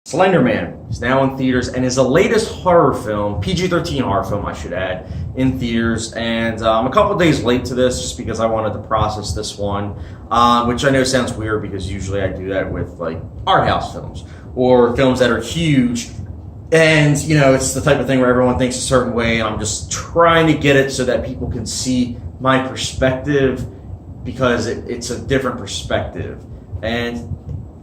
Slender Man is now in theaters and is the latest horror film, PG-13 horror film, I should add, in theaters. And I'm a couple days late to this just because I wanted to process this one, which I know sounds weird because usually I do that with like art house films or films that are huge. And, you know, it's the type of thing where everyone thinks a certain way, and I'm just trying to get it so that people can see my perspective because it's a different perspective. And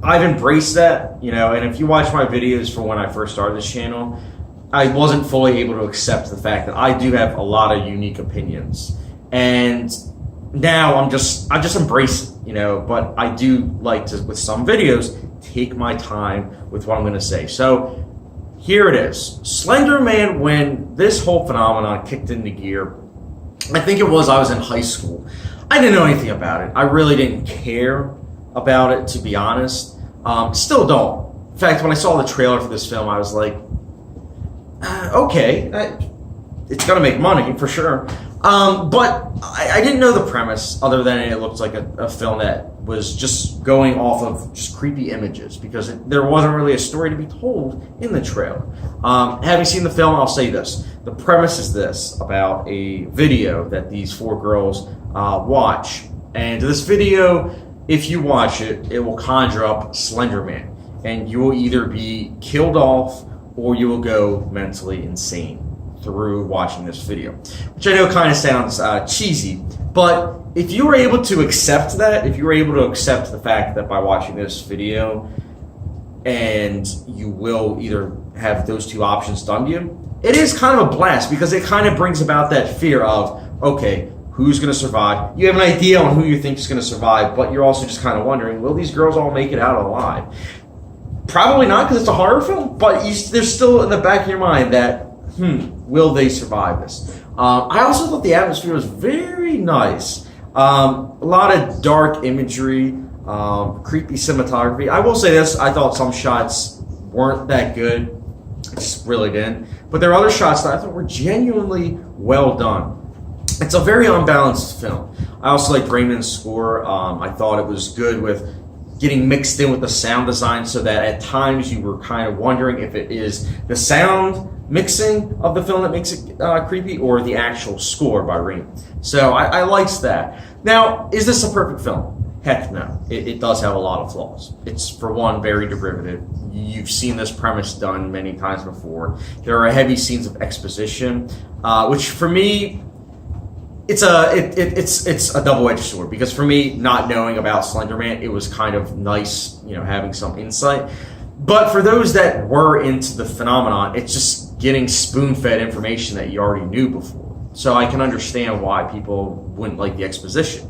I've embraced that, you know, and if you watch my videos from when I first started this channel, I wasn't fully able to accept the fact that I do have a lot of unique opinions. And now I just embrace it, you know, but I do like to, with some videos, take my time with what I'm going to say. So here it is. Slender Man, when this whole phenomenon kicked into gear, I think I was in high school. I didn't know anything about it. I really didn't care about it, to be honest. Still don't. In fact, when I saw the trailer for this film, I was like, okay, it's gonna make money for sure. But I didn't know the premise other than it looked like a film that was just going off of just creepy images because there wasn't really a story to be told in the trailer. Having seen the film, I'll say this. The premise is this, about a video that these four girls watch. And this video, if you watch it, it will conjure up Slender Man. And you will either be killed off or you will go mentally insane through watching this video. Which I know kind of sounds cheesy, but if you were able to accept that, if you were able to accept the fact that by watching this video and you will either have those two options done to you, it is kind of a blast because it kind of brings about that fear of, okay, who's going to survive? You have an idea on who you think is going to survive, but you're also just kind of wondering, will these girls all make it out alive? Probably not because it's a horror film, but there's still in the back of your mind that, will they survive this? I also thought the atmosphere was very nice. A lot of dark imagery, creepy cinematography. I will say this, I thought some shots weren't that good. I just really didn't. But there are other shots that I thought were genuinely well done. It's a very unbalanced film. I also like Raymond's score. I thought it was good with getting mixed in with the sound design so that at times you were kind of wondering if it is the sound mixing of the film that makes it creepy or the actual score by Raymond. So I liked that. Now, is this a perfect film? Heck no. It does have a lot of flaws. It's, for one, very derivative. You've seen this premise done many times before. There are heavy scenes of exposition, which for me, it's a double-edged sword because for me, not knowing about Slender Man, it was kind of nice, you know, having some insight. But for those that were into the phenomenon, it's just getting spoon-fed information that you already knew before. So I can understand why people wouldn't like the exposition.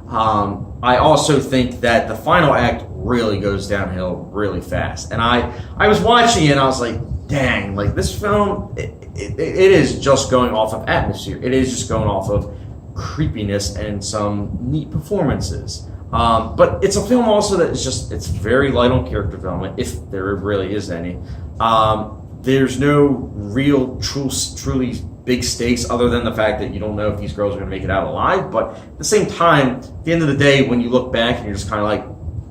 I also think that the final act really goes downhill really fast. And I was watching it and I was like, dang, like this film, it is just going off of atmosphere. It is just going off of creepiness and some neat performances. But it's a film also that is just, it's very light on character development, if there really is any. There's no real, truly big stakes other than the fact that you don't know if these girls are going to make it out alive. But at the same time, at the end of the day, when you look back and you're just kind of like,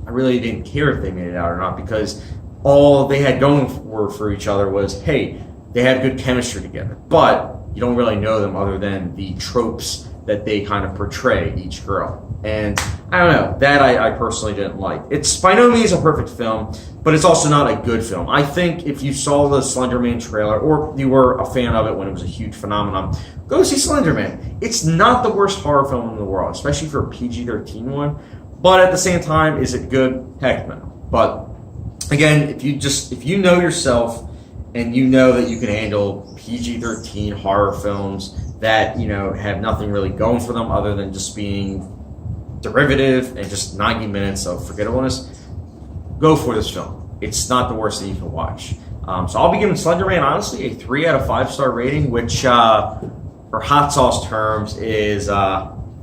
I really didn't care if they made it out or not because all they had going for each other was, hey, they had good chemistry together. But you don't really know them other than the tropes that they kind of portray each girl. And I don't know, that I personally didn't like. It's by no means a perfect film, but it's also not a good film. I think if you saw the Slender Man trailer, or you were a fan of it when it was a huge phenomenon, go see Slender Man. It's not the worst horror film in the world, especially for a PG-13 one. But at the same time, is it good? Heck no. But again, if you know yourself and you know that you can handle PG-13 horror films that, you know, have nothing really going for them other than just being derivative and just 90 minutes of forgettableness, go for this film. It's not the worst thing you can watch. So I'll be giving Slender Man, honestly, a 3 out of 5 star rating, which for hot sauce terms is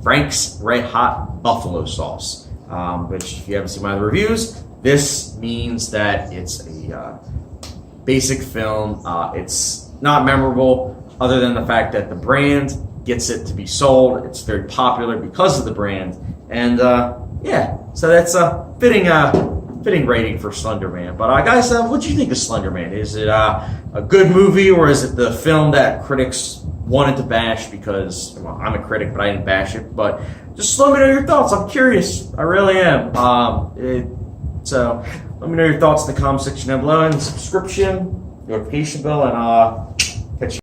Frank's Red Hot Buffalo Sauce, which if you haven't seen my other reviews, this means that it's a basic film. It's not memorable other than the fact that the brand gets it to be sold. It's very popular because of the brand. And yeah, so that's a fitting fitting rating for Slender Man. But guys, what do you think of Slender Man? Is it a good movie, or is it the film that critics wanted to bash because, well, I'm a critic, but I didn't bash it. But just let me know your thoughts. I'm curious. I really am. So let me know your thoughts in the comment section down below, and subscription, notification bell, and